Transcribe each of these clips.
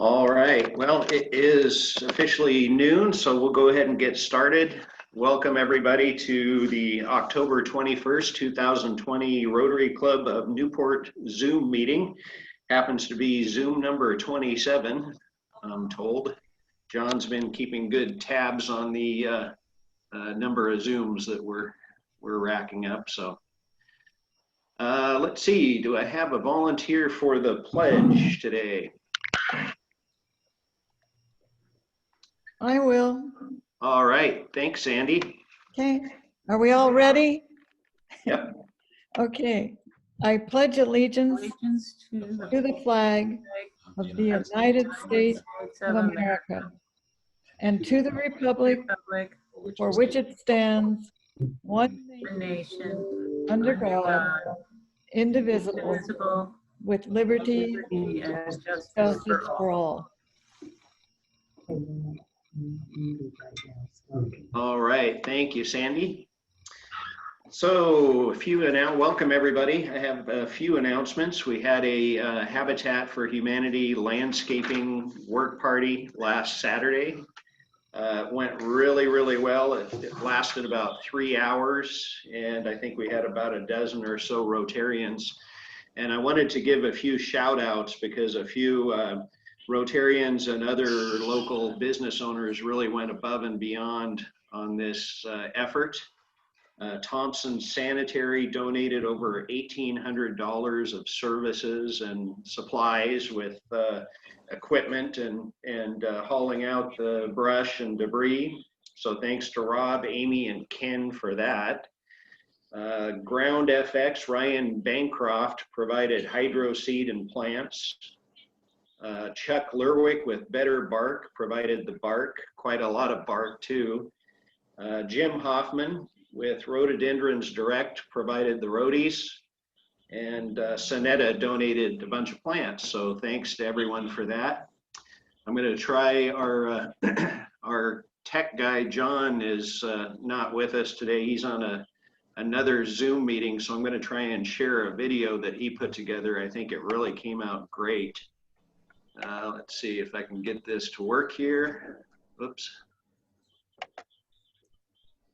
All right, well, it is officially noon, so we'll go ahead and get started. Welcome everybody to the October 21st, 2020 Rotary Club of Newport Zoom meeting. Happens to be Zoom number 27, I'm told. John's been keeping good tabs on the number of Zooms that we're racking up, so. Let's see, do I have a volunteer for the pledge today? I will. All right, thanks, Sandy. Okay, are we all ready? Yep. Okay, I pledge allegiance to the flag of the United States of America and to the republic for which it stands, one nation, under God, indivisible, with liberty and justice for all. All right, thank you, Sandy. So welcome everybody. I have a few announcements. We had a Habitat for Humanity landscaping work party last Saturday. It went really well. It lasted about 3 hours, and I think we had about a dozen or so Rotarians. And I wanted to give a few shout outs because a few Rotarians and other local business owners really went above and beyond on this effort. Thompson Sanitary donated over $1,800 of services and supplies with equipment and hauling out the brush and debris. So thanks to Rob, Amy, and Ken for that. Ground FX, Ryan Bancroft provided hydro seed and plants. Chuck Lerwick with Better Bark provided the bark, quite a lot of bark too. Jim Hoffman with Rhododendrons Direct provided the roadies, and Sonetta donated a bunch of plants. So thanks to everyone for that. I'm going to try our tech guy, John, is not with us today. He's on another Zoom meeting, so I'm going to try and share a video that he put together. I think it really came out great. Let's see if I can get this to work here. Oops.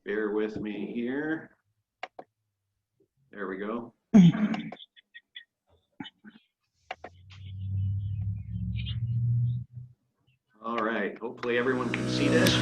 Bear with me here. There we go. All right, hopefully everyone can see this.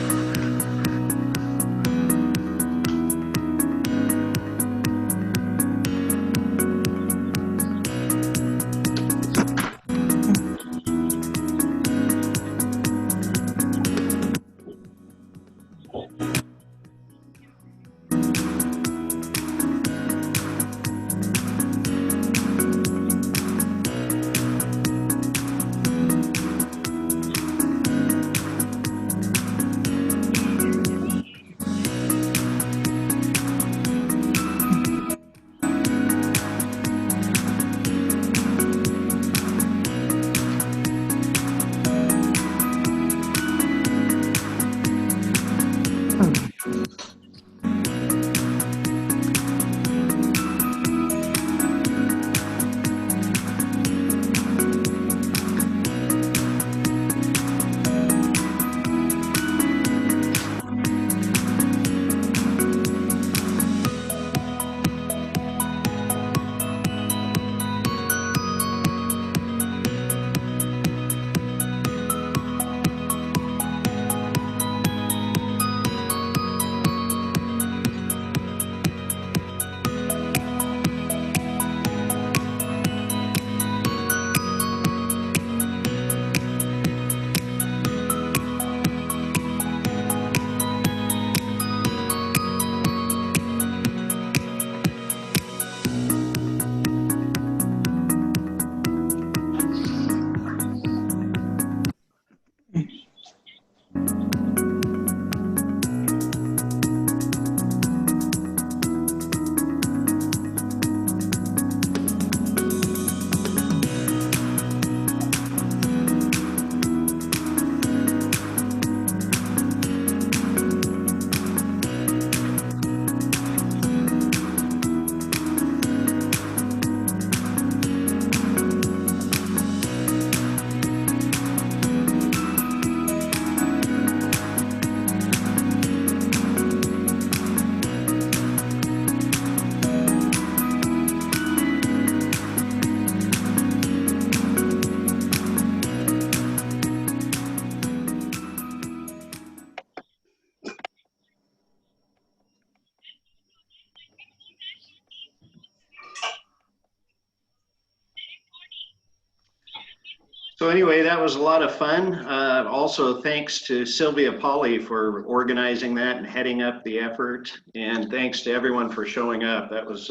So anyway, that was a lot of fun. Also, thanks to Sylvia Polly for organizing that and heading up the effort. And thanks to everyone for showing up. That was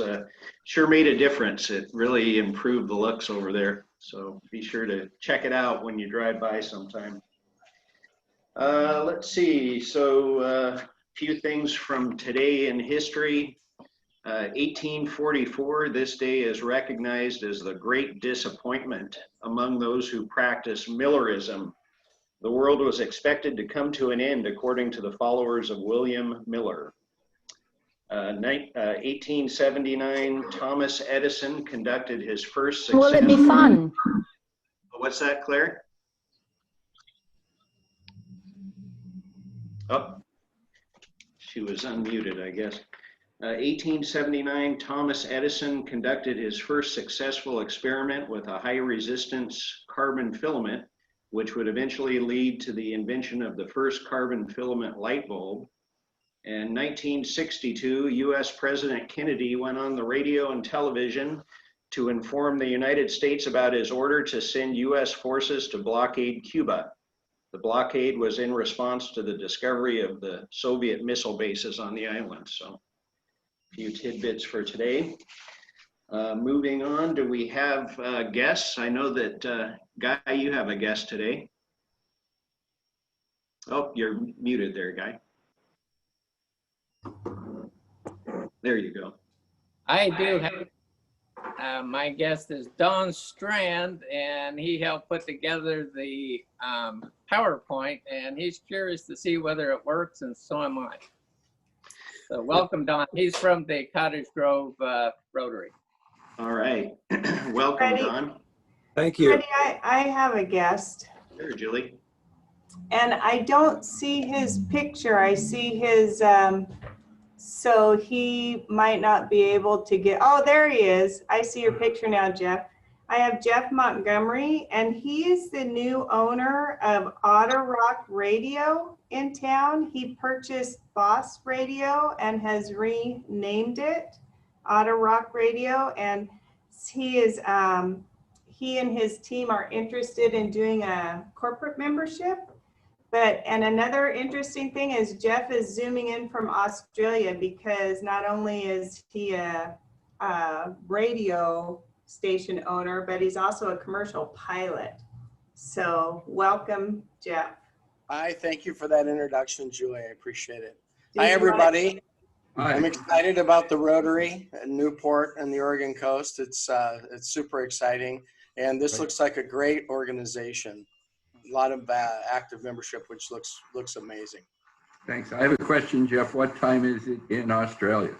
sure made a difference. It really improved the looks over there. So be sure to check it out when you drive by sometime. Let's see. So a few things from today in history. 1844, this day is recognized as the Great Disappointment among those who practice Millerism. The world was expected to come to an end according to the followers of William Miller. 1879, Thomas Edison conducted his first successful... Will it be fun? What's that, Claire? Oh, she was unmuted, I guess. 1879, Thomas Edison conducted his first successful experiment with a high resistance carbon filament, which would eventually lead to the invention of the first carbon filament light bulb. In 1962, US President Kennedy went on the radio and television to inform the United States about his order to send US forces to blockade Cuba. The blockade was in response to the discovery of the Soviet missile bases on the island. So a few tidbits for today. Moving on, do we have guests? I know that, Guy, you have a guest today. Oh, you're muted there, Guy. There you go. I do have, my guest is Don Strand, and he helped put together the PowerPoint, and he's curious to see whether it works, and so am I. So welcome, Don. He's from the Cottage Grove Rotary. All right. Welcome, Freddie. Don. Thank you. Freddie, I have a guest, There, Julie. and I don't see his picture. I see his, so he might not be able to get, oh, there he is. I see your picture now, Jeff. I have Jeff Montgomery, and he is the new owner of Otter Rock Radio in town. He purchased Boss Radio and has renamed it Otter Rock Radio, and he is, he and his team are interested in doing a corporate membership. And another interesting thing is Jeff is zooming in from Australia, because not only is he a radio station owner, but he's also a commercial pilot. So welcome, Jeff. Hi, thank you for that introduction, Julie. I appreciate it. Did Hi, you everybody. Hi. I'm excited about the Rotary at Newport and the Oregon coast. It's super exciting. And this looks like a great organization. A lot of active membership, which looks amazing. Thanks. I have a question, Jeff. What time is it in Australia?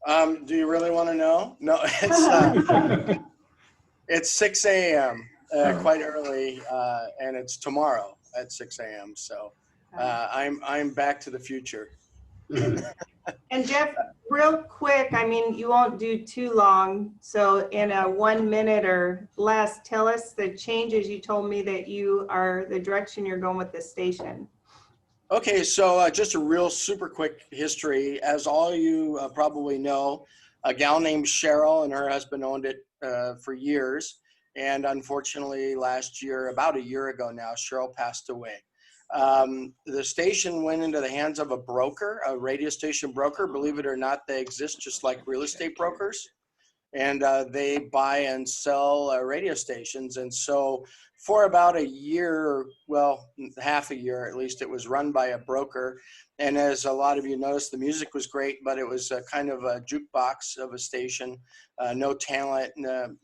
Do you really want to know? No, it's 6 a.m. Quite early, and it's tomorrow at 6 a.m. So I'm back to the future. And Jeff, real quick, I mean, you won't do too long. So in a 1 minute or less, tell us the changes. You told me that you are the direction you're going with the station. Okay, so just a real super quick history. As all you probably know, a gal named Cheryl and her husband owned it for years. And unfortunately, last year, about a year ago now, Cheryl passed away. The station went into the hands of a broker, a radio station broker. Believe it or not, they exist just like real estate brokers. And they buy and sell radio stations. And so for about a year, well, half a year at least, it was run by a broker. And as a lot of you noticed, the music was great, but it was a kind of a jukebox of a station, no talent.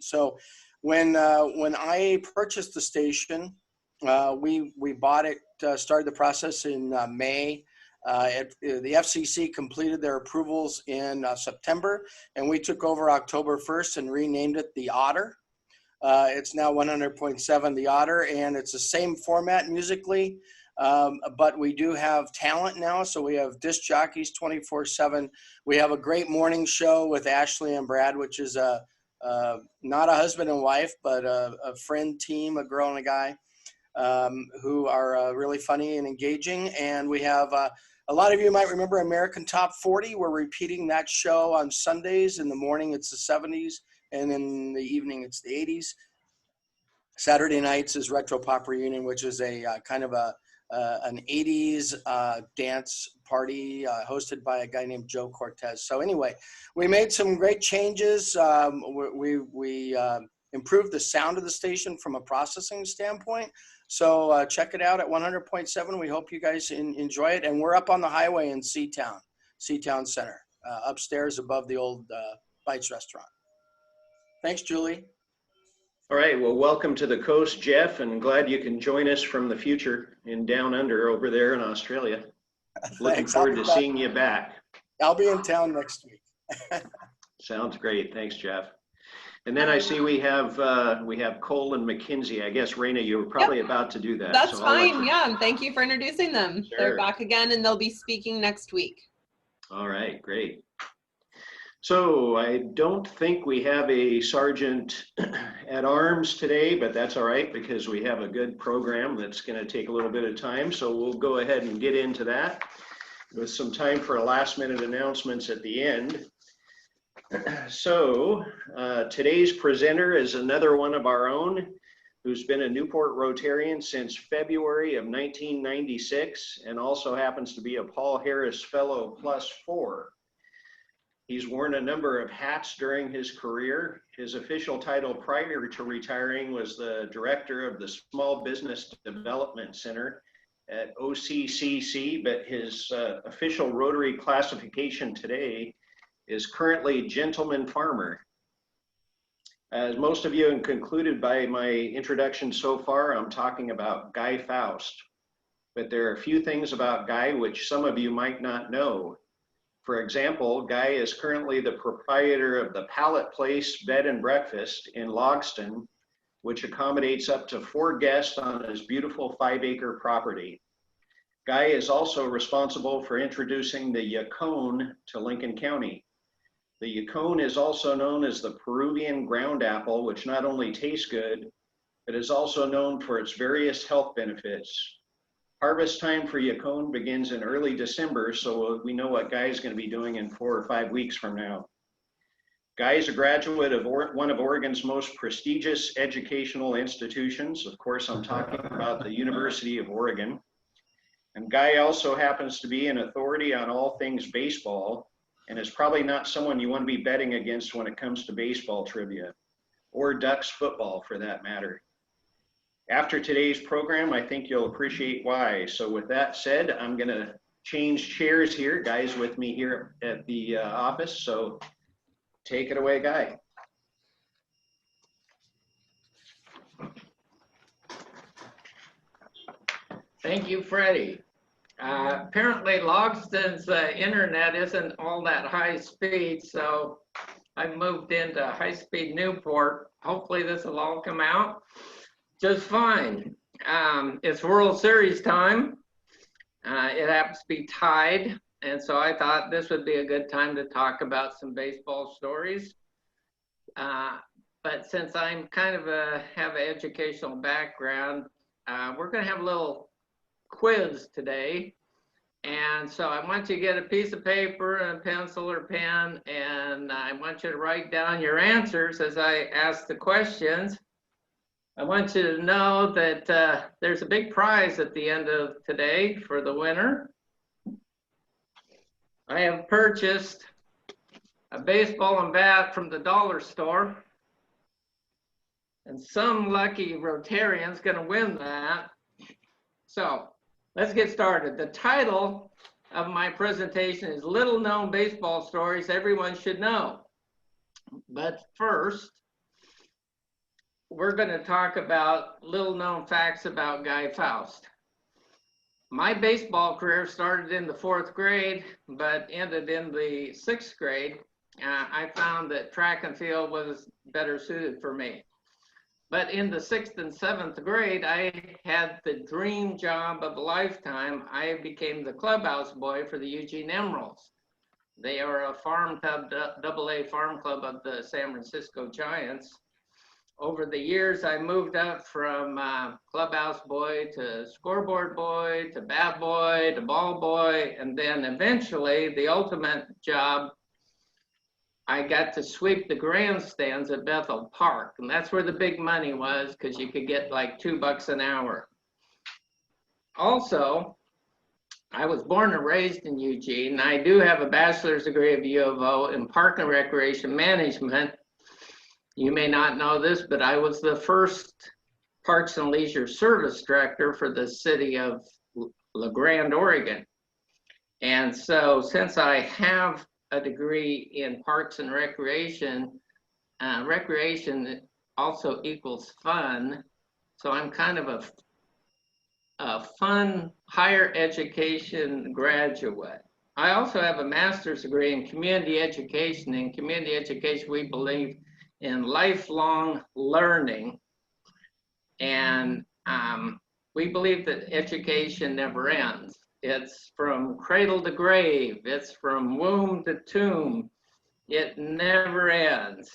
So when I purchased the station, we bought it, started the process in May. The FCC completed their approvals in September, and we took over October 1st and renamed it the Otter. It's now 100.7 the Otter, and it's the same format musically, but we do have talent now. So we have disc jockeys 24/7. We have a great morning show with Ashley and Brad, which is not a husband and wife, but a friend team, a girl and a guy, who are really funny and engaging. And we have a lot of you might remember American Top 40. We're repeating that show on Sundays. In the morning, it's the 70s, and in the evening, it's the 80s. Saturday nights is Retro Pop Reunion, which is a kind of an 80s dance party hosted by a guy named Joe Cortez. So anyway, we made some great changes. We improved the sound of the station from a processing standpoint. So check it out at 100.7. We hope you guys enjoy it. And we're up on the highway in Seatown Center, upstairs above the old Bites restaurant. Thanks, Julie. All right, well, welcome to the coast, Jeff, and glad you can join us from the future in Down Under over there in Australia. Looking Thanks. forward to seeing you back. I'll be in town next week. Sounds great. Thanks, Jeff. And then I see we have Cole and McKinsey. I guess, Raina, you were probably about to do that. That's so I'll let fine. you- Yeah. And thank you for introducing them. Sure. They're back again and they'll be speaking next week. All right, great. So I don't think we have a sergeant at arms today, but that's all right because we have a good program that's going to take a little bit of time. So we'll go ahead and get into that with some time for a last minute announcements at the end. So today's presenter is another one of our own who's been a Newport Rotarian since February of 1996 and also happens to be a Paul Harris Fellow +4. He's worn a number of hats during his career. His official title prior to retiring was the director of the Small Business Development Center at OCCC, but his official Rotary classification today is currently Gentleman Farmer. As most of you have concluded by my introduction so far, I'm talking about Guy Faust. But there are a few things about Guy which some of you might not know. For example, Guy is currently the proprietor of the Pallet Place Bed and Breakfast in Logston, which accommodates up to 4 guests on his beautiful 5-acre property. Guy is also responsible for introducing the yacone to Lincoln County. The yacone is also known as the Peruvian ground apple, which not only tastes good, but is also known for its various health benefits. Harvest time for yacone begins in early December, so we know what Guy is going to be doing in 4 or 5 weeks from now. Guy is a graduate of one of Oregon's most prestigious educational institutions. Of course, I'm talking about the University of Oregon. And Guy also happens to be an authority on all things baseball, and is probably not someone you want to be betting against when it comes to baseball trivia, or Ducks football for that matter. After today's program, I think you'll appreciate why. So with that said, I'm going to change chairs here. Guy's with me here at the office, so take it away, Guy. Thank you, Freddie. Apparently Logston's internet isn't all that high speed, so I moved into high-speed Newport. Hopefully this will all come out just fine. It's World Series time. It happens to be tied, and so I thought this would be a good time to talk about some baseball stories. But since I'm kind of have an educational background, we're going to have a little quiz today. And so I want you to get a piece of paper and a pencil or pen, and I want you to write down your answers as I ask the questions. I want you to know that there's a big prize at the end of today for the winner. I have purchased a baseball and bat from the dollar store, and some lucky Rotarian's going to win that. So let's get started. The title of my presentation is Little Known Baseball Stories Everyone Should Know. But first, we're going to talk about little known facts about Guy Faust. My baseball career started in the 4th grade, but ended in the 6th grade. I found that track and field was better suited for me. But in the 6th and 7th grade, I had the dream job of a lifetime. I became the clubhouse boy for the Eugene Emeralds. They are a farm club, AA farm club of the San Francisco Giants. Over the years, I moved up from clubhouse boy to scoreboard boy to bat boy to ball boy, and then eventually the ultimate job, I got to sweep the grandstands at Bethel Park, and that's where the big money was, because you could get like $2 an hour. Also, I was born and raised in Eugene, and I do have a bachelor's degree of U of O in Park and Recreation Management. You may not know this, but I was the first Parks and Leisure Service Director for the city of La Grande, Oregon. And so since I have a degree in Parks and Recreation, recreation also equals fun. So I'm kind of a fun higher education graduate. I also have a master's degree in community education. In community education, we believe in lifelong learning. And we believe that education never ends. It's from cradle to grave. It's from womb to tomb. It never ends.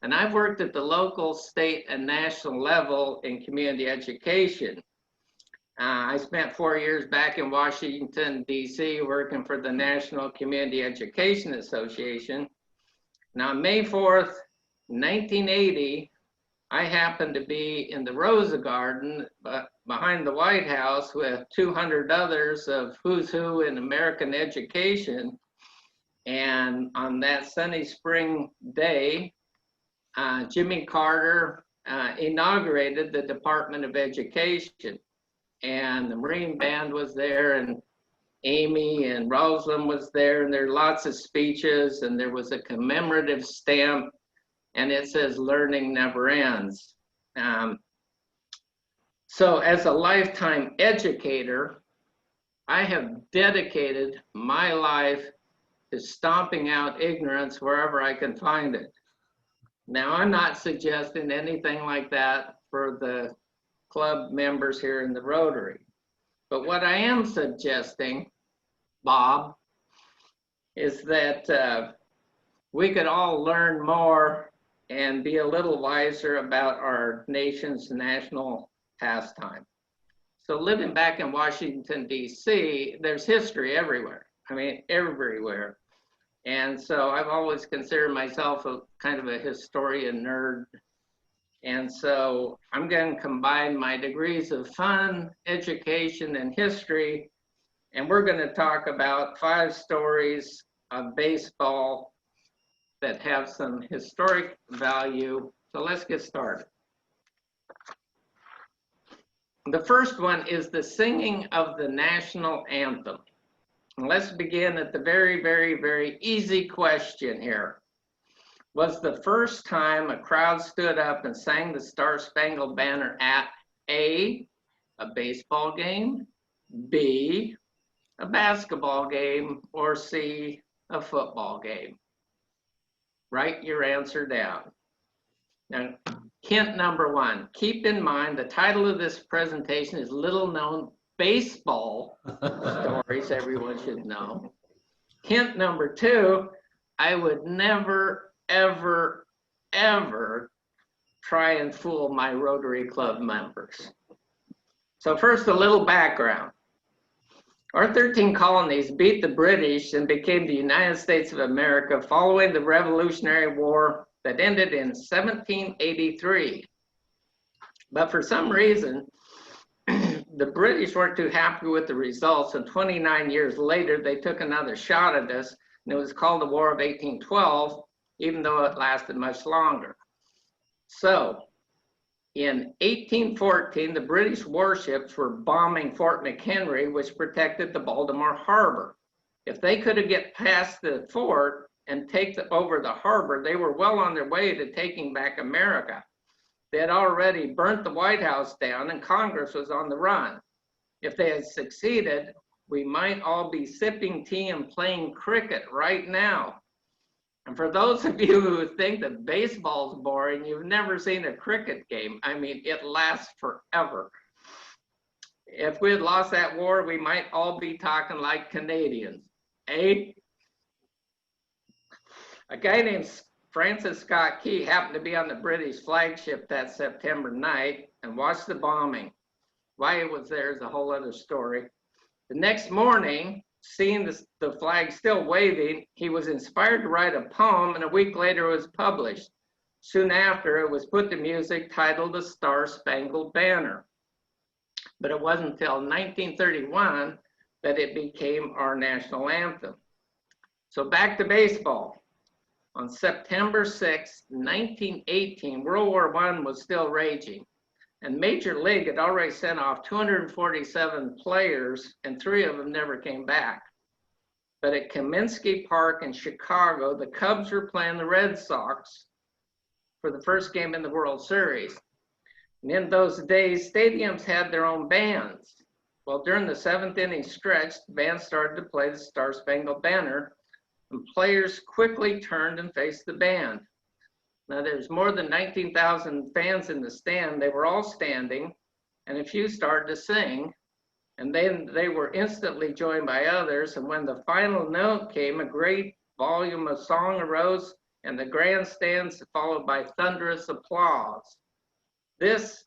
And I've worked at the local, state, and national level in community education. I spent 4 years back in Washington, D.C., working for the National Community Education Association. Now, May 4th, 1980, I happened to be in the Rosa Garden behind the White House with 200 others of who's who in American education. And on that sunny spring day, Jimmy Carter inaugurated the Department of Education. And the Marine Band was there, and Amy and Rosalind was there, and there were lots of speeches, and there was a commemorative stamp, and it says learning never ends. So as a lifetime educator, I have dedicated my life to stomping out ignorance wherever I can find it. Now, I'm not suggesting anything like that for the club members here in the Rotary. But what I am suggesting, Bob, is that we could all learn more and be a little wiser about our nation's national pastime. So living back in Washington, D.C., there's history everywhere. I mean, everywhere. And so I've always considered myself a kind of a historian nerd. And so I'm going to combine my degrees of fun, education, and history. And we're going to talk about 5 stories of baseball that have some historic value. So let's get started. The first one is the singing of the national anthem. And let's begin at the very, very, very easy question here. Was the first time a crowd stood up and sang the Star-Spangled Banner at A, a baseball game, B, a basketball game, or C, a football game? Write your answer down. Now, hint number 1, keep in mind the title of this presentation is Little Known Baseball Stories Everyone Should Know. Hint number 2, I would never, ever, ever try and fool my Rotary Club members. So first, a little background. Our 13 colonies beat the British and became the United States of America following the Revolutionary War that ended in 1783. But for some reason, the British weren't too happy with the results, and 29 years later, they took another shot at us, and it was called the War of 1812, even though it lasted much longer. So, in 1814, the British warships were bombing Fort McHenry, which protected the Baltimore Harbor. If they could get past the fort and take over the harbor, they were well on their way to taking back America. They had already burnt the White House down, and Congress was on the run. If they had succeeded, we might all be sipping tea and playing cricket right now. And for those of you who think that baseball's boring, you've never seen a cricket game. I mean, it lasts forever. If we had lost that war, we might all be talking like Canadians, eh? A guy named Francis Scott Key happened to be on the British flagship that September night and watched the bombing. Why he was there is a whole other story. The next morning, seeing the flag still waving, he was inspired to write a poem, and a week later it was published. Soon after, it was put to music titled The Star-Spangled Banner. But it wasn't until 1931 that it became our national anthem. So back to baseball. On September 6, 1918, World War I was still raging, and Major League had already sent off 247 players, and 3 of them never came back. But at Kaminsky Park in Chicago, the Cubs were playing the Red Sox for the first game in the World Series. And in those days, stadiums had their own bands. Well, during the 7th inning stretch, the band started to play the Star-Spangled Banner, and players quickly turned and faced the band. Now, there's more than 19,000 fans in the stand. They were all standing, and a few started to sing, and then they were instantly joined by others. And when the final note came, a great volume of song arose, and the grandstands followed by thunderous applause. This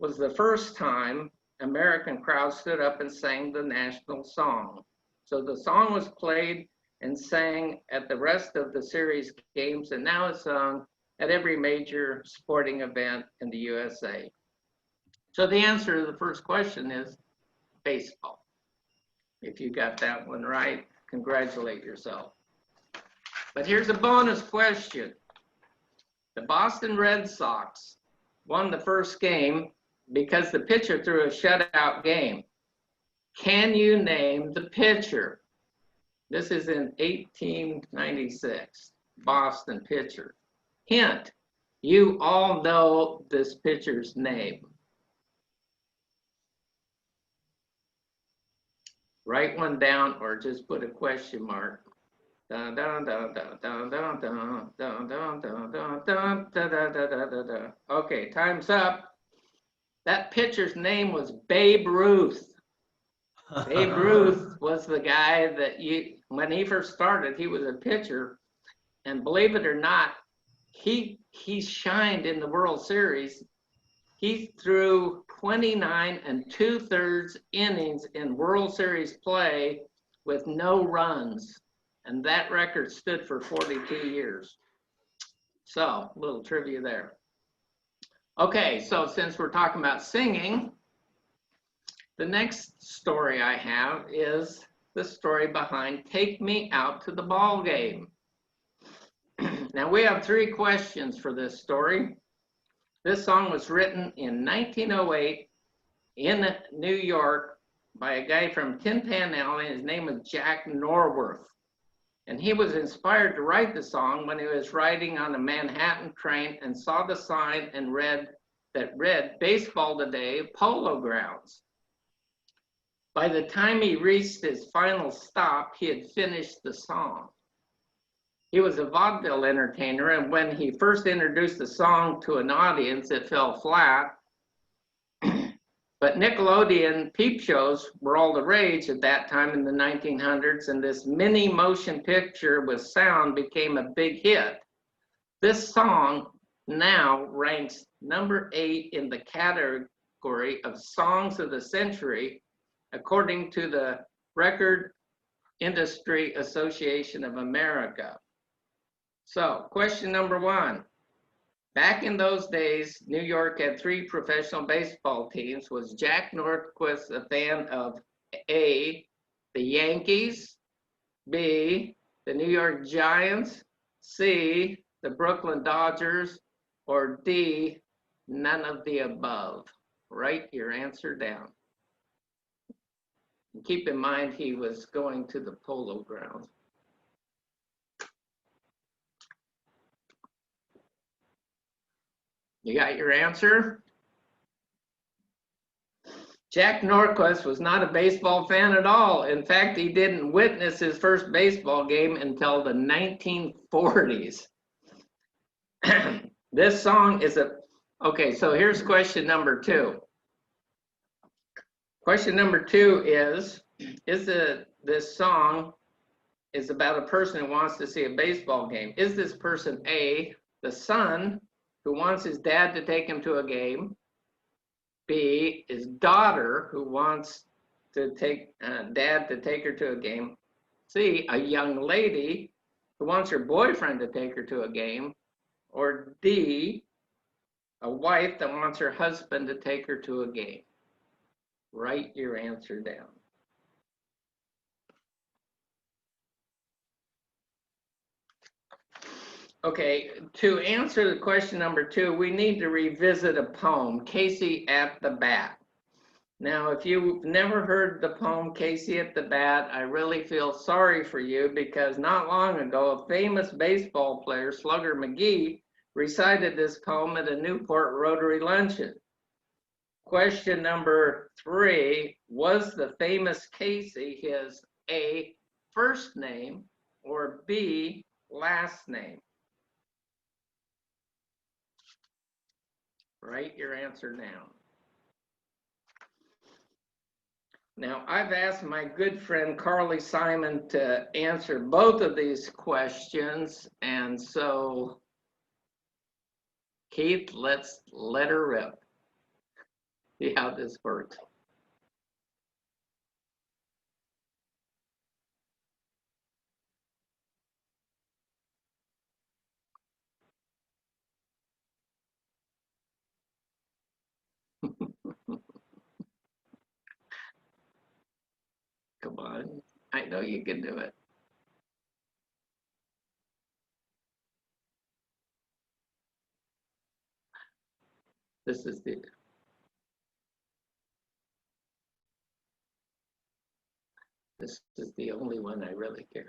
was the first time American crowds stood up and sang the national song. So the song was played and sang at the rest of the series games, and now it's sung at every major sporting event in the USA. So the answer to the first question is baseball. If you got that one right, congratulate yourself. But here's a bonus question. The Boston Red Sox won the first game because the pitcher threw a shutout game. Can you name the pitcher? This is in 1896, Boston pitcher. Hint, you all know this pitcher's name. Write one down or just put a question mark. Okay, time's up. That pitcher's name was Babe Ruth. Babe Ruth was the guy that when he first started, he was a pitcher. And believe it or not, he shined in the World Series. He threw 29 2/3 innings in World Series play with no runs. And that record stood for 42 years. So, a little trivia there. Okay, so since we're talking about singing, the next story I have is the story behind Take Me Out to the Ball Game. Now, we have 3 questions for this story. This song was written in 1908 in New York by a guy from Tin Pan Alley. His name was Jack Norworth. And he was inspired to write the song when he was riding on a Manhattan train and saw the sign and read Baseball Today, Polo Grounds. By the time he reached his final stop, he had finished the song. He was a vaudeville entertainer, and when he first introduced the song to an audience, it fell flat. But Nickelodeon peep shows were all the rage at that time in the 1900s, and this mini motion picture with sound became a big hit. This song now ranks number 8 in the category of Songs of the Century, according to the Record Industry Association of America. So, question number 1. Back in those days, New York had 3 professional baseball teams. Was Jack Norquist a fan of A, the Yankees, B, the New York Giants, C, the Brooklyn Dodgers, or D, none of the above? Write your answer down. And keep in mind he was going to the Polo Grounds. You got your answer? Jack Norquist was not a baseball fan at all. In fact, he didn't witness his first baseball game until the 1940s. This song is okay, so here's question number 2. Question number 2 is this song is about a person who wants to see a baseball game. Is this person A, the son who wants his dad to take him to a game? B, his daughter who wants to take dad to take her to a game. C, a young lady who wants her boyfriend to take her to a game. Or D, a wife that wants her husband to take her to a game. Write your answer down. Okay, to answer the question number 2, we need to revisit a poem, Casey at the Bat. Now, if you've never heard the poem Casey at the Bat, I really feel sorry for you, because not long ago, a famous baseball player, Slugger McGee, recited this poem at a Newport Rotary luncheon. Question number 3, was the famous Casey his A, first name, or B, last name? Write your answer down. Now, I've asked my good friend Carly Simon to answer both of these questions, and so Keith, let's let her rip. See how this works. Come on, I know you can do it. This is the only one I really care.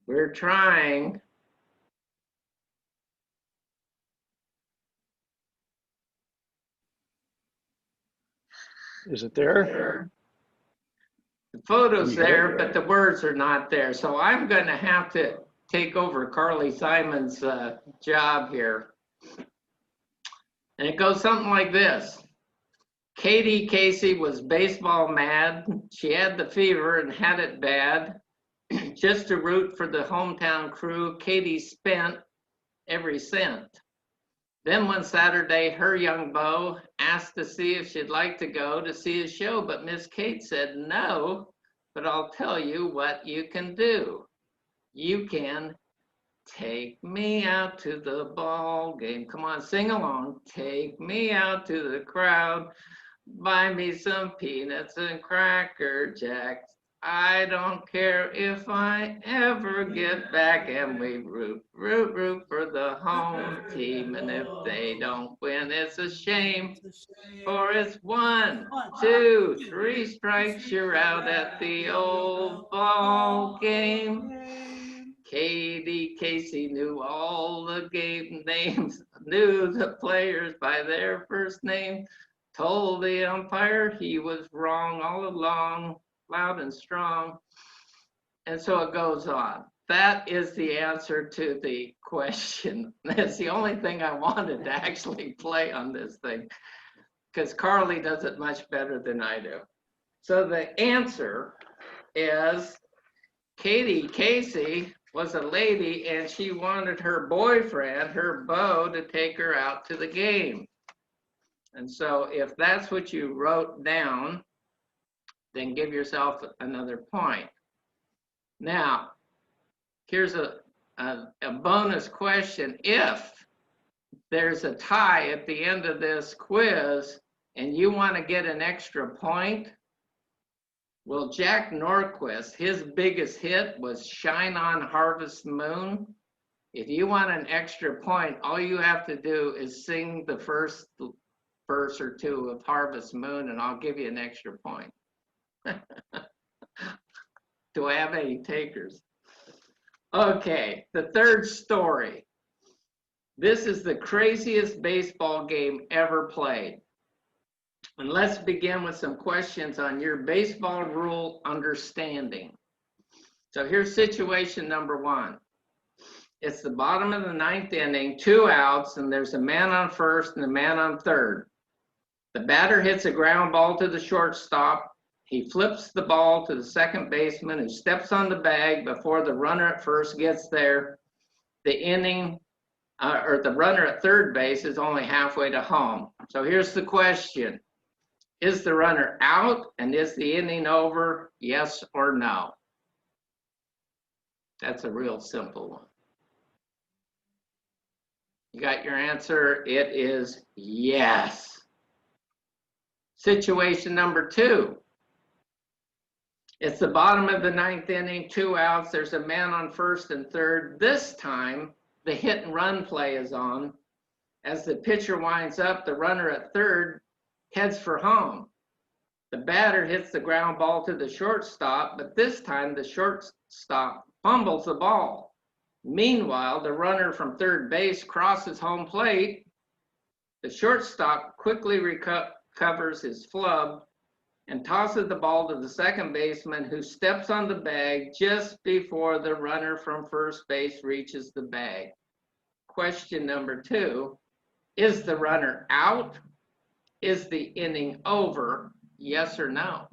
We're trying. Is it there? The photo's there, but the words are not there. So I'm going to have to take over Carly Simon's job here. And it goes something like this. Katie Casey was baseball mad. She had the fever and had it bad. Just to root for the hometown crew, Katie spent every cent. Then one Saturday, her young beau asked to see if she'd like to go to see a show, but Miss Kate said no, but I'll tell you what you can do. You can take me out to the ball game. Come on, sing along. Take me out to the crowd. Buy me some peanuts and Cracker Jacks. I don't care if I ever get back, and we root for the home team. And if they don't win, it's a shame. For it's 1, 2, 3 strikes, you're out at the old ball game. Katie Casey knew all the game names, knew the players by their first name, told the umpire he was wrong all along, loud and strong. And so it goes on. That is the answer to the question. That's the only thing I wanted to actually play on this thing, because Carly does it much better than I do. So the answer is Katie Casey was a lady, and she wanted her boyfriend, her beau, to take her out to the game. And so if that's what you wrote down, then give yourself another point. Now, here's a bonus question. If there's a tie at the end of this quiz and you want to get an extra point, well, Jack Norquist, his biggest hit was Shine On Harvest Moon. If you want an extra point, all you have to do is sing the first verse or two of Harvest Moon, and I'll give you an extra point. Do I have any takers? Okay, the third story. This is the craziest baseball game ever played. And let's begin with some questions on your baseball rule understanding. So here's situation number 1. It's the bottom of the 9th inning, 2 outs, and there's a man on first and a man on third. The batter hits a ground ball to the shortstop. He flips the ball to the second baseman, who steps on the bag before the runner at first gets there. The inning or the runner at third base is only halfway to home. So here's the question. Is the runner out and is the inning over? Yes or no? That's a real simple one. You got your answer? It is yes. Situation number 2. It's the bottom of the 9th inning, 2 outs. There's a man on first and third. This time, the hit and run play is on. As the pitcher winds up, the runner at third heads for home. The batter hits the ground ball to the shortstop, but this time the shortstop fumbles the ball. Meanwhile, the runner from third base crosses home plate. The shortstop quickly recovers his flub and tosses the ball to the second baseman, who steps on the bag just before the runner from first base reaches the bag. Question number 2, is the runner out? Is the inning over? Yes or no?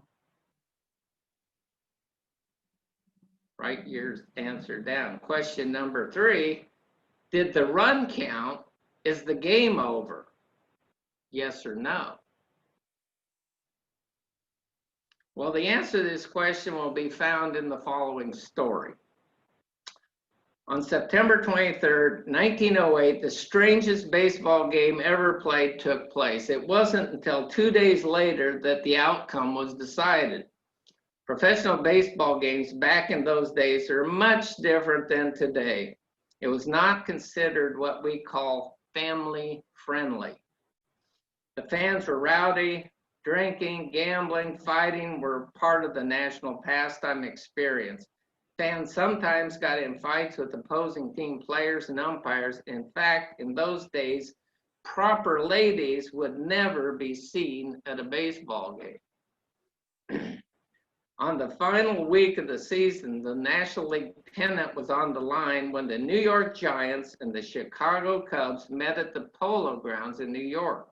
Write your answer down. Question number 3, did the run count? Is the game over? Yes or no? Well, the answer to this question will be found in the following story. On September 23rd, 1908, the strangest baseball game ever played took place. It wasn't until 2 days later that the outcome was decided. Professional baseball games back in those days are much different than today. It was not considered what we call family friendly. The fans were rowdy. Drinking, gambling, fighting were part of the national pastime experience. Fans sometimes got in fights with opposing team players and umpires. In fact, in those days, proper ladies would never be seen at a baseball game. On the final week of the season, the National League pennant was on the line when the New York Giants and the Chicago Cubs met at the Polo Grounds in New York.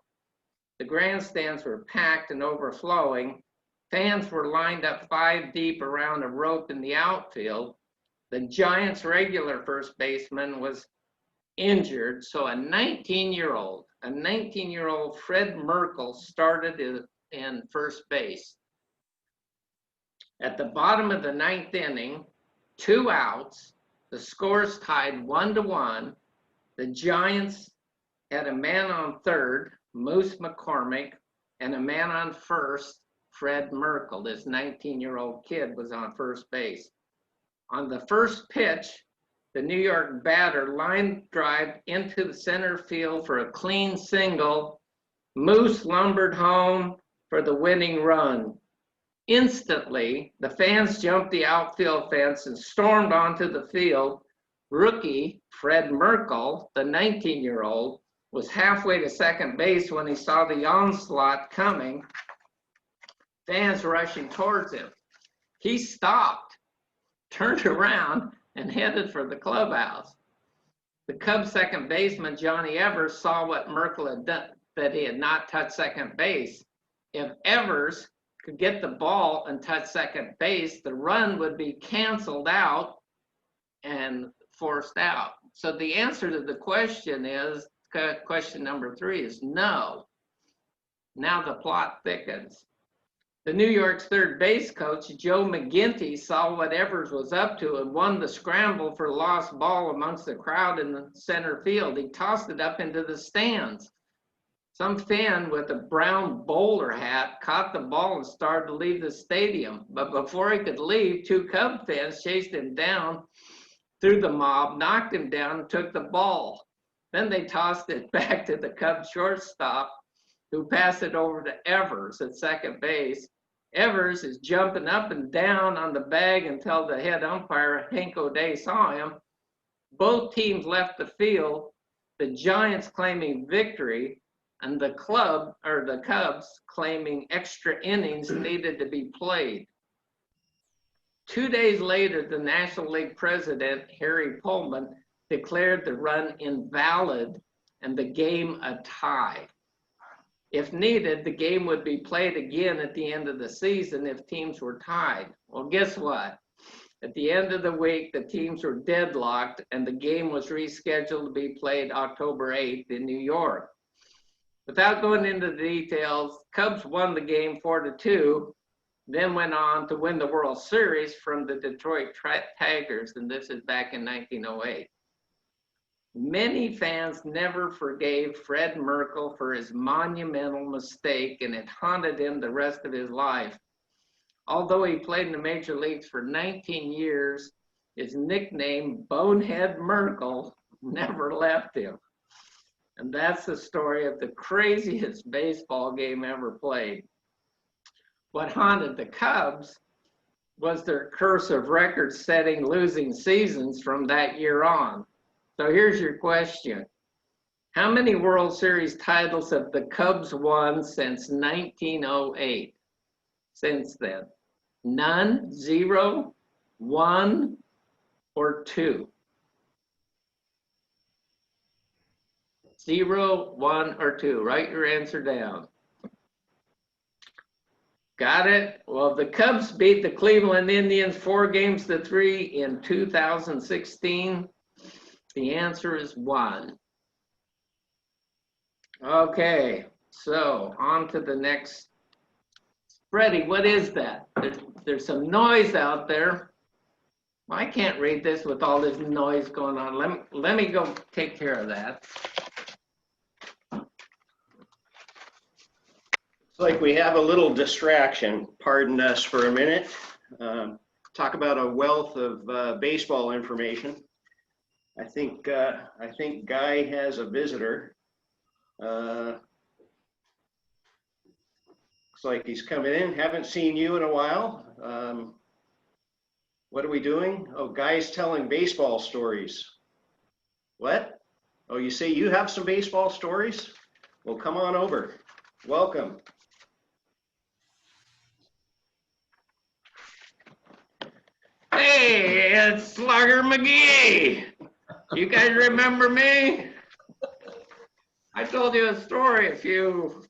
The grandstands were packed and overflowing. Fans were lined up 5 deep around a rope in the outfield. The Giants' regular first baseman was injured, so a 19-year-old Fred Merkel started in first base. At the bottom of the 9th inning, 2 outs, the scores tied 1-1. The Giants had a man on third, Moose McCormick, and a man on first, Fred Merkel. This 19-year-old kid was on first base. On the first pitch, the New York batter line drive into the center field for a clean single. Moose lumbered home for the winning run. Instantly, the fans jumped the outfield fence and stormed onto the field. Rookie Fred Merkel, the 19-year-old, was halfway to second base when he saw the onslaught coming, fans rushing towards him. He stopped, turned around, and headed for the clubhouse. The Cubs second baseman, Johnny Evers, saw what Merkel had done, that he had not touched second base. If Evers could get the ball and touch second base, the run would be canceled out and forced out. So the answer to the question is, question number 3 is no. Now the plot thickens. The New York's third base coach, Joe McGinty, saw what Evers was up to and won the scramble for lost ball amongst the crowd in the center field. He tossed it up into the stands. Some fan with a brown bowler hat caught the ball and started to leave the stadium. But before he could leave, 2 Cub fans chased him down through the mob, knocked him down, and took the ball. Then they tossed it back to the Cubs shortstop, who passed it over to Evers at second base. Evers is jumping up and down on the bag until the head umpire, Hank O'Day, saw him. Both teams left the field, the Giants claiming victory, and the Cubs claiming extra innings needed to be played. 2 days later, the National League president, Harry Pullman, declared the run invalid and the game a tie. If needed, the game would be played again at the end of the season if teams were tied. Well, guess what? At the end of the week, the teams were deadlocked and the game was rescheduled to be played October 8th in New York. Without going into the details, Cubs won the game 4-2, then went on to win the World Series from the Detroit Tigers, and this is back in 1908. Many fans never forgave Fred Merkle for his monumental mistake, and it haunted him the rest of his life. Although he played in the major leagues for 19 years, his nickname, Bonehead Merkle, never left him. And that's the story of the craziest baseball game ever played. What haunted the Cubs was their curse of record-setting losing seasons from that year on. So here's your question. How many World Series titles have the Cubs won since 1908? Since then? None, 0, 1, or 2? 0, 1, or 2. Write your answer down. Got it? Well, the Cubs beat the Cleveland Indians 4-3 in 2016. The answer is 1. Okay, so on to the next. Freddie, what is that? There's some noise out there. I can't read this with all this noise going on. Let me go take care of that. It's like we have a little distraction. Pardon us for a minute. Talk about a wealth of baseball information. I think Guy has a visitor. Looks like he's coming in. Haven't seen you in a while. What are we doing? Oh, Guy's telling baseball stories. What? Oh, you say you have some baseball stories? Well, come on over. Welcome. Hey, it's Slugger McGee. You guys remember me? I told you a story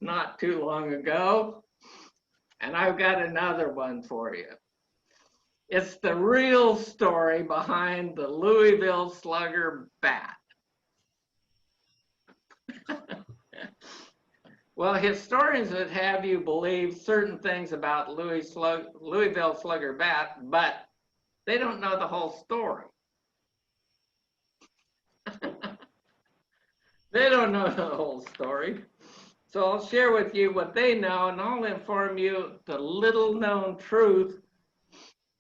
not too long ago, and I've got another one for you. It's the real story behind the Louisville Slugger bat. Well, historians would have you believe certain things about Louisville Slugger bat, but they don't know the whole story. They don't know the whole story. So I'll share with you what they know, and I'll inform you the little known truth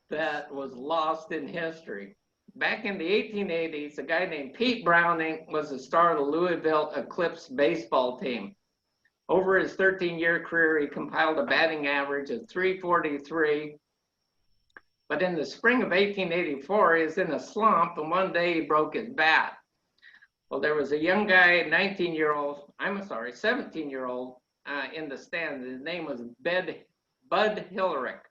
that was lost in history. Back in the 1880s, a guy named Pete Browning was the star of the Louisville Eclipse baseball team. Over his 13-year career, he compiled a batting average of .343. But in the spring of 1884, he was in a slump, and one day he broke his bat. Well, there was a young guy, 17-year-old in the stands. His name was Bud Hillerick,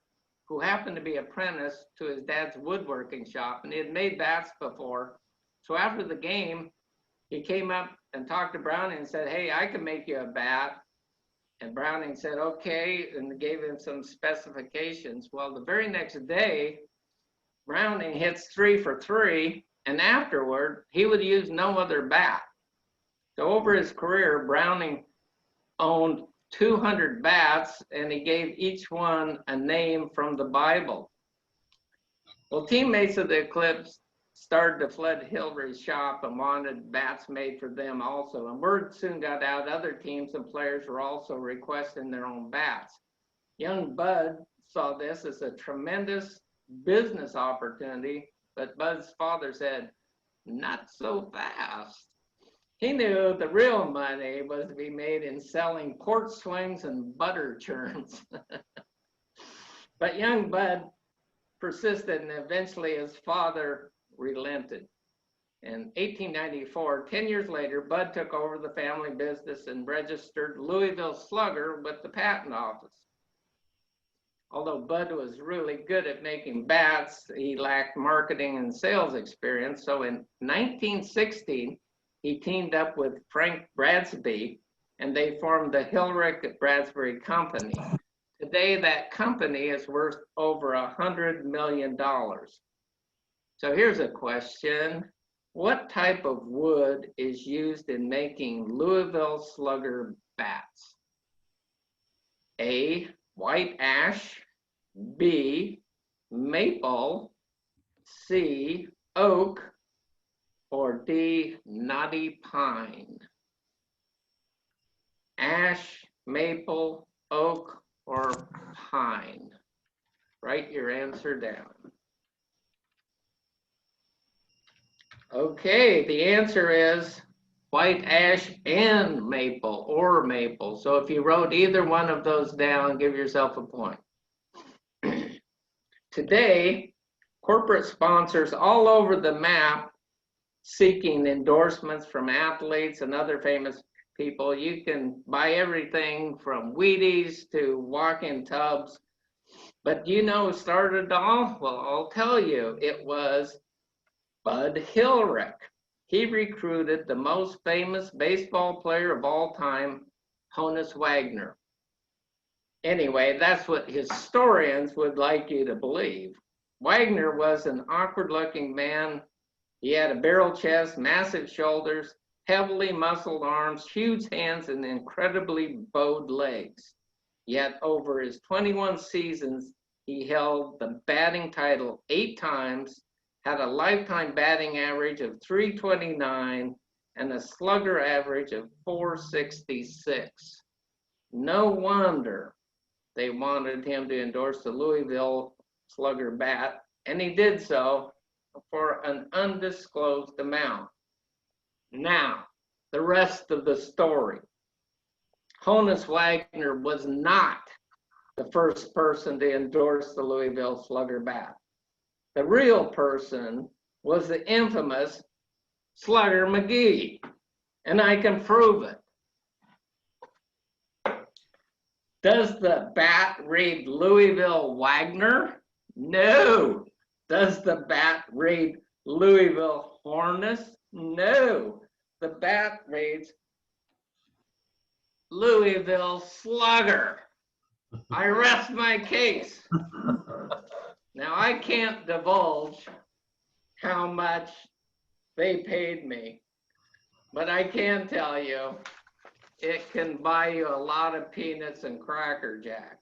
who happened to be apprentice to his dad's woodworking shop, and he had made bats before. So after the game, he came up and talked to Browning and said, "Hey, I can make you a bat." And Browning said, "Okay," and gave him some specifications. Well, the very next day, Browning hits 3 for 3, and afterward, he would use no other bat. So over his career, Browning owned 200 bats, and he gave each one a name from the Bible. Well, teammates of the Eclipse started to flood Hillry's shop and wanted bats made for them also. And word soon got out other teams and players were also requesting their own bats. Young Bud saw this as a tremendous business opportunity, but Bud's father said, "Not so fast." He knew the real money was to be made in selling port swings and butter churns. But young Bud persisted, and eventually his father relented. In 1894, 10 years later, Bud took over the family business and registered Louisville Slugger with the patent office. Although Bud was really good at making bats, he lacked marketing and sales experience. So in 1916, he teamed up with Frank Bradsby, and they formed the Hillerick Bradsby Company. Today, that company is worth over $100 million. So here's a question. What type of wood is used in making Louisville slugger bats? A, white ash, B, maple, C, oak, or D, knotty pine? Ash, maple, oak, or pine? Write your answer down. Okay, the answer is white ash and maple, or maple. So if you wrote either one of those down, give yourself a point. Today, corporate sponsors all over the map seeking endorsements from athletes and other famous people. You can buy everything from Wheaties to walk-in tubs. But do you know who started it all? Well, I'll tell you, it was Bud Hillrick. He recruited the most famous baseball player of all time, Honus Wagner. Anyway, that's what historians would like you to believe. Wagner was an awkward-looking man. He had a barrel chest, massive shoulders, heavily muscled arms, huge hands, and incredibly bowed legs. Yet over his 21 seasons, he held the batting title 8 times, had a lifetime batting average of .329 and a slugger average of .466. No wonder they wanted him to endorse the Louisville slugger bat, and he did so for an undisclosed amount. Now, the rest of the story. Honus Wagner was not the first person to endorse the Louisville slugger bat. The real person was the infamous Slugger McGee, and I can prove it. Does the bat read Louisville Wagner? No. Does the bat read Louisville Hornets? No. The bat reads Louisville Slugger. I rest my case. Now, I can't divulge how much they paid me, but I can tell you it can buy you a lot of peanuts and Cracker Jack.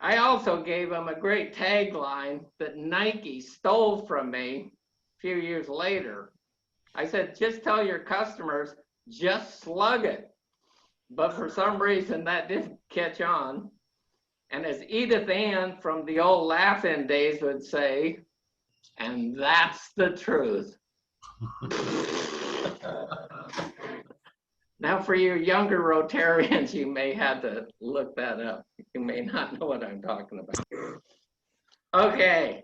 I also gave them a great tagline that Nike stole from me a few years later. I said, just tell your customers, just slug it. But for some reason that didn't catch on. And as Edith Ann from the old Laugh-In days would say, and that's the truth. Now for you younger Rotarians, you may have to look that up. You may not know what I'm talking about. Okay,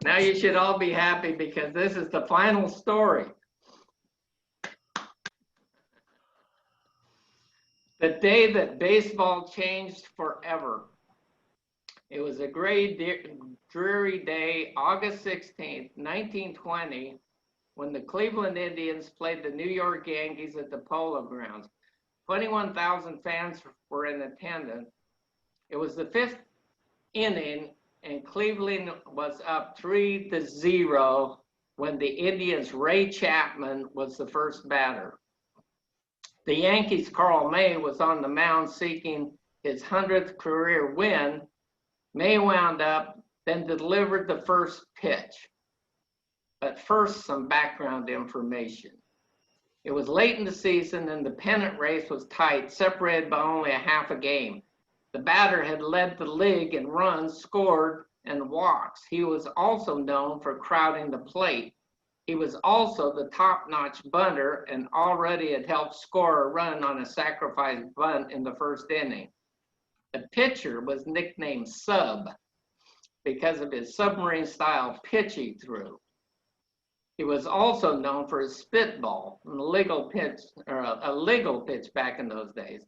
now you should all be happy because this is the final story. The day that baseball changed forever. It was a gray, dreary day, August 16th, 1920, when the Cleveland Indians played the New York Yankees at the Polo Grounds. 21,000 fans were in attendance. It was the 5th inning, and Cleveland was up 3-0 when the Indians' Ray Chapman was the first batter. The Yankees' Carl May was on the mound seeking his 100th career win. May wound up, then delivered the first pitch. But first, some background information. It was late in the season and the pennant race was tight, separated by only a half a game. The batter had led the league in runs scored and walks. He was also known for crowding the plate. He was also the top-notch bunter and already had helped score a run on a sacrifice bunt in the first inning. The pitcher was nicknamed Sub because of his submarine-style pitch he threw. He was also known for his spitball, a legal pitch back in those days.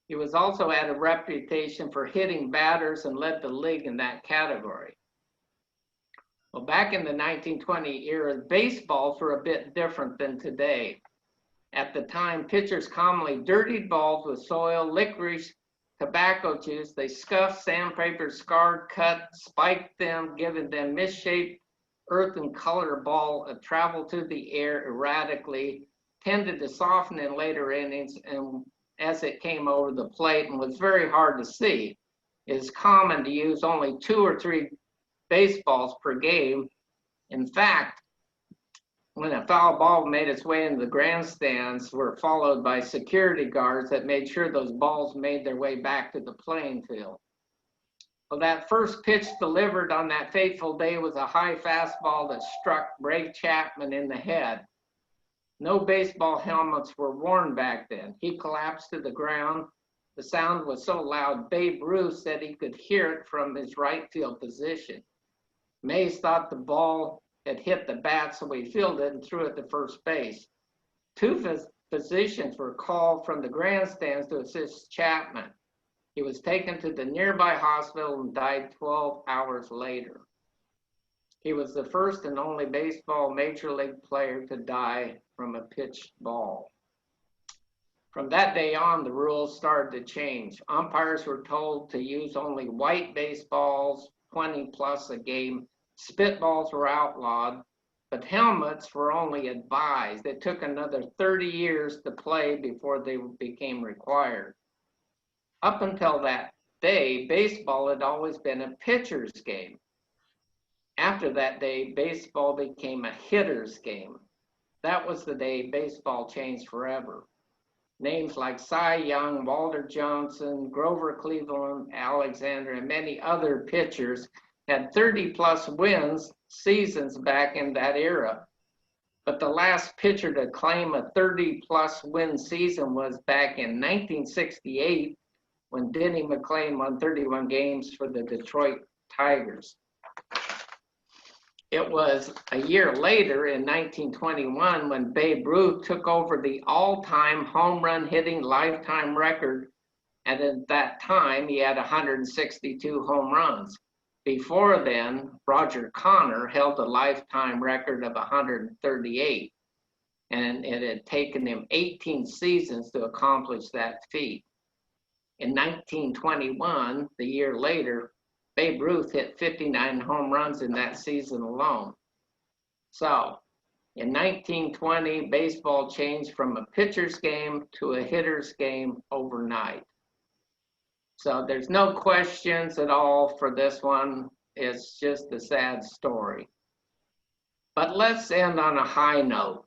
He was also had a reputation for hitting batters and led the league in that category. Well, back in the 1920 era, baseballs were a bit different than today. At the time, pitchers commonly dirtied balls with soil, licorice, tobacco juice. They scuffed, sandpaper, scarred, cut, spiked them, giving them misshaped earth and color ball traveled through the air erratically, tended to soften in later innings and as it came over the plate and was very hard to see. It is common to use only 2 or 3 baseballs per game. In fact, when a foul ball made its way into the grandstands, were followed by security guards that made sure those balls made their way back to the playing field. Well, that first pitch delivered on that fateful day was a high fastball that struck Ray Chapman in the head. No baseball helmets were worn back then. He collapsed to the ground. The sound was so loud, Babe Ruth said he could hear it from his right field position. Mays thought the ball had hit the bat, so he fielded and threw it to first base. 2 physicians were called from the grandstands to assist Chapman. He was taken to the nearby hospital and died 12 hours later. He was the first and only baseball major league player to die from a pitched ball. From that day on, the rules started to change. Umpires were told to use only white baseballs, 20 plus a game. Spitballs were outlawed, but helmets were only advised. It took another 30 years to play before they became required. Up until that day, baseball had always been a pitcher's game. After that day, baseball became a hitter's game. That was the day baseball changed forever. Names like Cy Young, Walter Johnson, Grover Cleveland, Alexander, and many other pitchers had 30-plus wins seasons back in that era. But the last pitcher to claim a 30-plus win season was back in 1968 when Denny McLain won 31 games for the Detroit Tigers. It was a year later in 1921 when Babe Ruth took over the all-time home run hitting lifetime record, and at that time he had 162 home runs. Before then, Roger Connor held the lifetime record of 138, and it had taken him 18 seasons to accomplish that feat. In 1921, the year later, Babe Ruth hit 59 home runs in that season alone. So, in 1920, baseball changed from a pitcher's game to a hitter's game overnight. So there's no questions at all for this one. It's just a sad story. But let's end on a high note.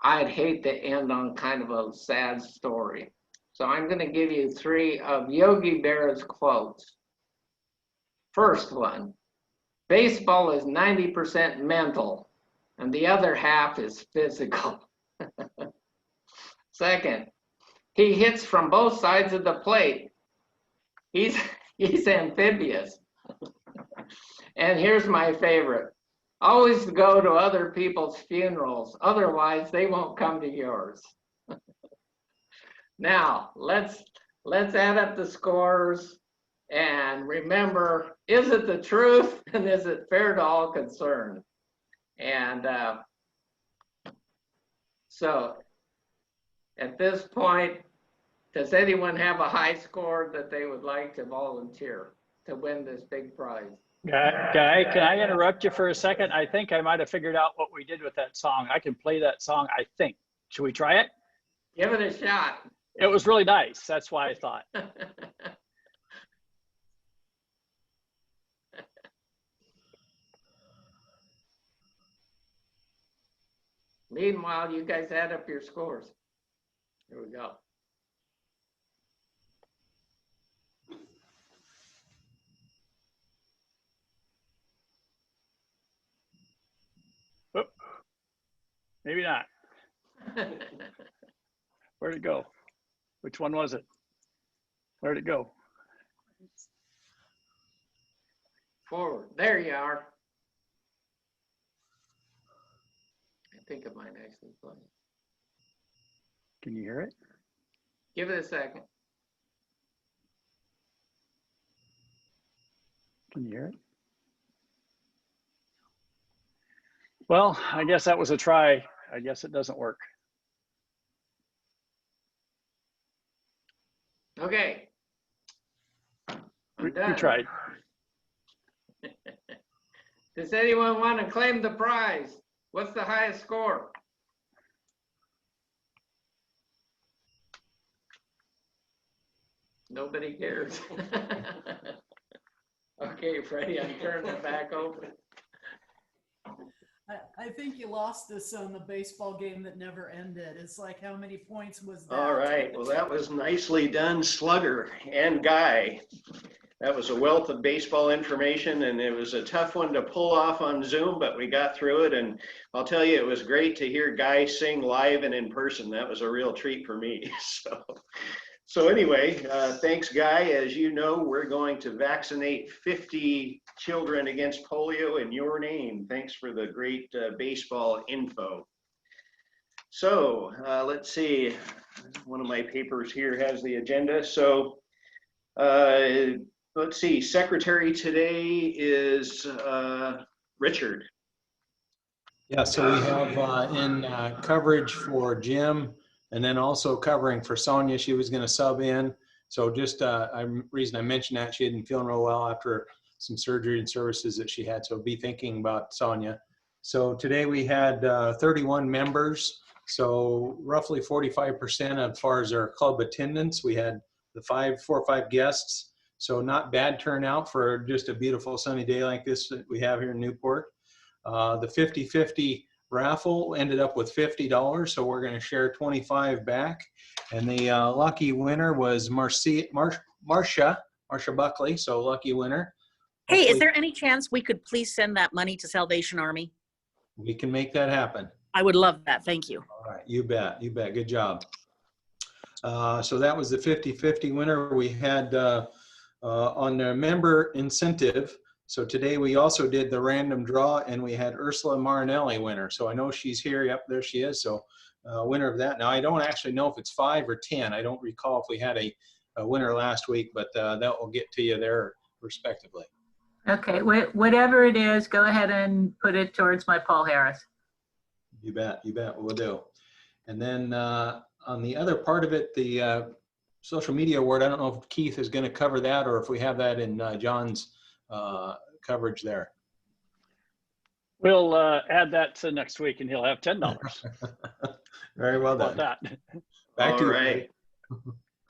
I'd hate to end on kind of a sad story. So I'm going to give you 3 of Yogi Berra's quotes. First one, baseball is 90% mental and the other half is physical. Second, he hits from both sides of the plate. He's amphibious. And here's my favorite. Always go to other people's funerals. Otherwise, they won't come to yours. Now, let's add up the scores and remember, is it the truth and is it fair to all concerned? And so at this point, does anyone have a high score that they would like to volunteer to win this big prize? Guy, can I interrupt you for a second? I think I might have figured out what we did with that song. I can play that song, I think. Should we try it? Give it a shot. It was really nice. That's why I thought. Meanwhile, you guys add up your scores. Here we go. Oop. Maybe not. Where'd it go? Which one was it? Where'd it go? Forward. There you are. I think it might actually play. Can you hear it? Give it a second. Can you hear it? Well, I guess that was a try. I guess it doesn't work. Okay. We tried. Does anyone want to claim the prize? What's the highest score? Nobody cares. Okay, Freddie, I'm turning it back over. I think you lost us on the baseball game that never ended. It's like, how many points was that? All right, well, that was nicely done, Slugger and Guy. That was a wealth of baseball information, and it was a tough one to pull off on Zoom, but we got through it. And I'll tell you, it was great to hear Guy sing live and in person. That was a real treat for me. So anyway, thanks, Guy. As you know, we're going to vaccinate 50 children against polio in your name. Thanks for the great baseball info. So let's see. One of my papers here has the agenda. So let's see. Secretary today is Richard. Yeah, so we have in coverage for Jim, and then also covering for Sonia. She was going to sub in. So just reason I mentioned that, she hadn't feeling real well after some surgery and services that she had. So be thinking about Sonia. So today we had 31 members. So roughly 45% as far as our club attendance. We had the 4 or 5 guests. So not bad turnout for just a beautiful sunny day like this that we have here in Newport. The 50-50 raffle ended up with $50, so we're going to share 25 back. And the lucky winner was Marcia Buckley, so lucky winner. Hey, Hopefully is there any chance we could please send that money to Salvation Army? we can make that happen. I would love that. Thank you. All right, you bet, you bet. Good job. So that was the 50-50 winner. We had on the member incentive. So today we also did the random draw, and we had Ursula Marinelli winner. So I know she's here. Yep, there she is. So winner of that. Now I don't actually know if it's 5 or 10. I don't recall if we had a winner last week, but that will get to you there respectively. Okay, whatever it is, go ahead and put it towards my Paul Harris. You bet, we'll do. And then on the other part of it, the social media award, I don't know if Keith is going to cover that or if we have that in John's coverage there. We'll add that to next week and he'll have $10. Very well done. That. Back to you. All right.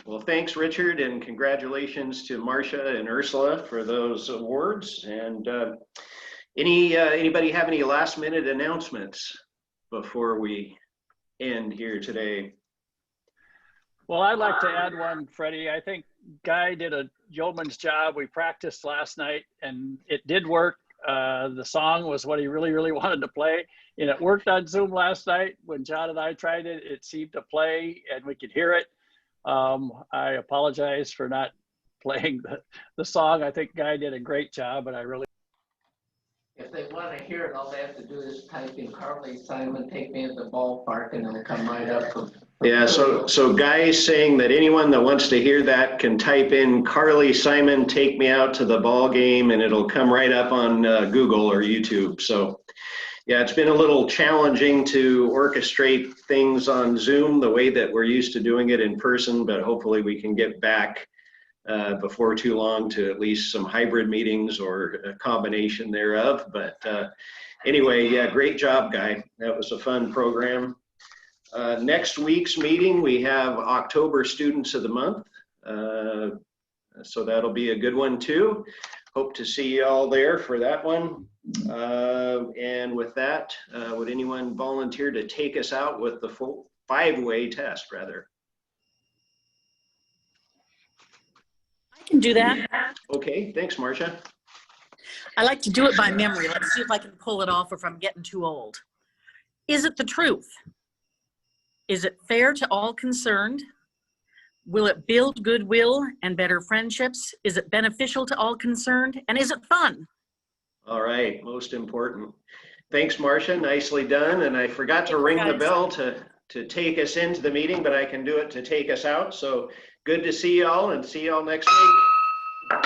Well, thanks, Richard, and congratulations to Marcia and Ursula for those awards. And anybody have any last minute announcements before we end here today? Well, I'd like to add one, Freddie. I think Guy did a yeoman's job. We practiced last night and it did work. The song was what he really, really wanted to play. And it worked on Zoom last night. When John and I tried it, it seemed to play and we could hear it. I apologize for not playing the song. I think Guy did a great job, and I really. If they want to hear it, all they have to do is type in Carly Simon, take me at the ballpark, and it'll come right up. Yeah, so Guy is saying that anyone that wants to hear that can type in Carly Simon, take me out to the ball game, and it'll come right up on Google or YouTube. So yeah, it's been a little challenging to orchestrate things on Zoom the way that we're used to doing it in person, but hopefully we can get back before too long to at least some hybrid meetings or a combination thereof. But anyway, yeah, great job, Guy. That was a fun program. Next week's meeting, we have October Students of the Month. So that'll be a good one too. Hope to see you all there for that one. And with that, would anyone volunteer to take us out with the full 5-way test, rather? I can do that. Okay, thanks, Marcia. I like to do it by memory. Let's see if I can pull it off or if I'm getting too old. Is it the truth? Is it fair to all concerned? Will it build goodwill and better friendships? Is it beneficial to all concerned? And is it fun? All right, most important. Thanks, Marcia, nicely done. And I forgot to ring the bell to take us into the meeting, but I can do it to take us out. So good to see you all and see you all next week.